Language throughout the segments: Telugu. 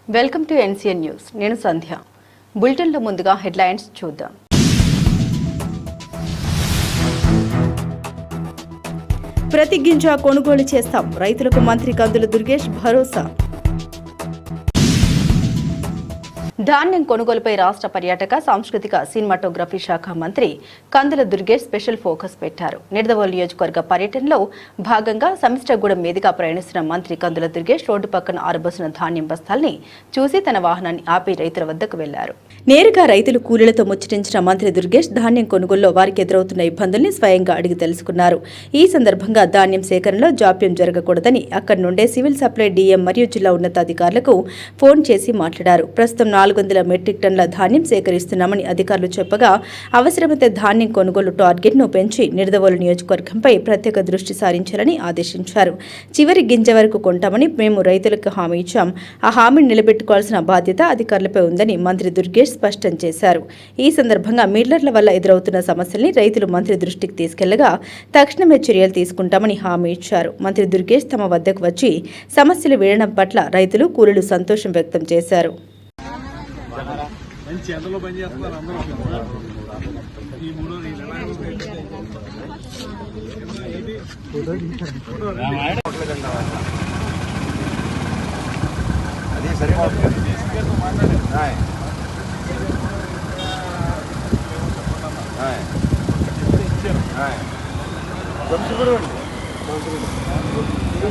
Welcome to NCN news. నేను సంధ్య. బులెటిన్లో ముందుగా హెడ్లైన్స్ చూద్దాం. ప్రతి గింజ కొనుగోలు చేస్తాం, రైతులకు మంత్రి కందుల దుర్గేష్ భరోసా. ధాన్యం కొనుగోలుపై రాష్ట్ర పర్యాటక సాంస్కృతిక సినిమాటోగ్రఫీ శాఖ మంత్రి కందుల దుర్గేష్ స్పెషల్ ఫోకస్ పెట్టారు. నిడదవోలు నియోజకవర్గ పర్యటనలో భాగంగా సమిష్టిగూడెం మీదుగా ప్రయాణిస్తున్న మంత్రి కందుల దుర్గేష్ రోడ్డు పక్కన ఆరబోసిన ధాన్యం బస్తాల్ని చూసి తన వాహనాన్ని ఆపి రైతుల వద్దకు వెళ్లారు. నేరుగా రైతులు కూలీలతో ముచ్చటించిన మంత్రి దుర్గేష్ ధాన్యం కొనుగోలులో వారికి ఎదురవుతున్న ఇబ్బందుల్ని స్వయంగా అడిగి తెలుసుకున్నారు. ఈ సందర్భంగా ధాన్యం సేకరణలో జాప్యం జరగకూడదని అక్కడి నుండే సివిల్ సప్లై డీఎం మరియు జిల్లా ఉన్నతాధికారులకు ఫోన్ చేసి మాట్లాడారు. ప్రస్తుతం 400 మెట్రిక్ టన్నుల ధాన్యం సేకరిస్తున్నామని అధికారులు చెప్పగా అవసరమైతే ధాన్యం కొనుగోలు టార్గెట్ను పెంచి నిడదవోలు నియోజకవర్గంపై ప్రత్యేక దృష్టి సారించాలని ఆదేశించారు. చివరి గింజ వరకు కొంటామని మేము రైతులకు హామీ ఇచ్చాం. ఆ హామీని నిలబెట్టుకోవాల్సిన బాధ్యత అధికారులపై ఉందని మంత్రి దుర్గేష్ స్పష్టం చేశారు. ఈ సందర్భంగా మిల్లర్ల వల్ల ఎదురవుతున్న సమస్యల్ని రైతులు మంత్రి దృష్టికి తీసుకెళ్లగా తక్షణమే చర్యలు తీసుకుంటామని హామీ ఇచ్చారు. మంత్రి దుర్గేష్ తమ వద్దకు వచ్చి సమస్యలు వీడడం పట్ల రైతులు కూలీలు సంతోషం వ్యక్తం చేశారు. మంచి ఎండలో పనిచేస్తున్నారు అందరూ. ఈ మూడో అది సరిపోతుంది.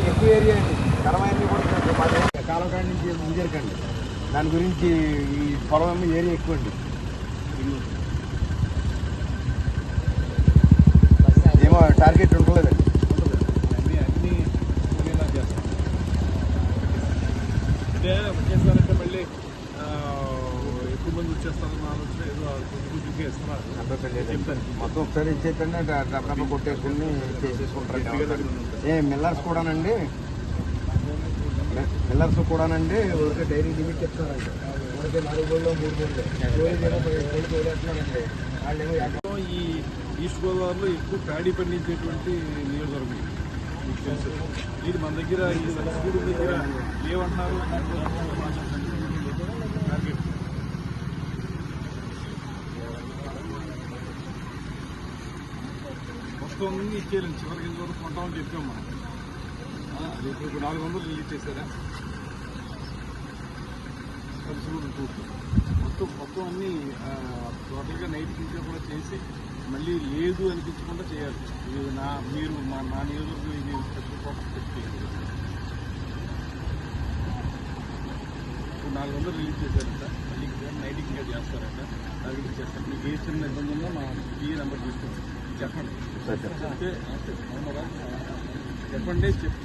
ఎక్కువ ఏరియా అండి, కరమైంది కూడా కాలకాడి నుంచి ముంజరకండి. దాని గురించి ఈ పొలం ఏరియా ఎక్కువ అండి. ఏమో టార్గెట్ ఉండలేదండి. అన్నీ ఒకేలా చేస్తాం. అంటే వచ్చేసారంటే మళ్ళీ ఎక్కువ మంది వచ్చేస్తారన్న ఆలోచన ఏదో కొద్దిగా ఇస్తున్నారు. చెప్తాను మొత్తం ఒకసారి ఇచ్చేటండి డబ్బు కొట్టేసుకుని చేసేసుకుంటారు. మిల్లర్స్ కూడానండి, మిల్లర్స్ కూడానండి ఊరికే డైరీ లిమిట్ చెప్తారండి. ఊరికే 4 బోళ్ళు 3 బోళ్ళు. ఈ ఈస్ట్ గోదావరిలో ఎక్కువ ప్యాడీ పండించేటువంటి నియోజకవర్గం మీకు తెలుసు. ఇది మన దగ్గర ఈ సబ్సిడీ దగ్గర ఏమంటున్నారు టార్గెట్ మొత్తం అన్ని ఇచ్చేయాలండి. చివరికి ఇంతవరకు కొంటామని చెప్పాం మనం. అది ఇప్పుడు 400 రిలీజ్ చేశారా మొత్తం అన్నీ టోటల్గా నైట్ నుంచి కూడా చేసి మళ్ళీ లేదు అనిపించకుండా చేయాలి. ఇది మీరు నా నియోజకవర్గం ఇది స్పెషల్ ఫోకస్ పెట్టి 400 రిలీజ్ చేశారు సార్. మళ్ళీ నైట్కి ఇంకా చేస్తారంట. టార్గెట్ చేస్తారు. మీకు ఏ చిన్న ఇబ్బంది ఉందో మా టీఏ నెంబర్ తీసుకుంటాం చెప్పండి. చెప్తే అవునరా చెప్పండి.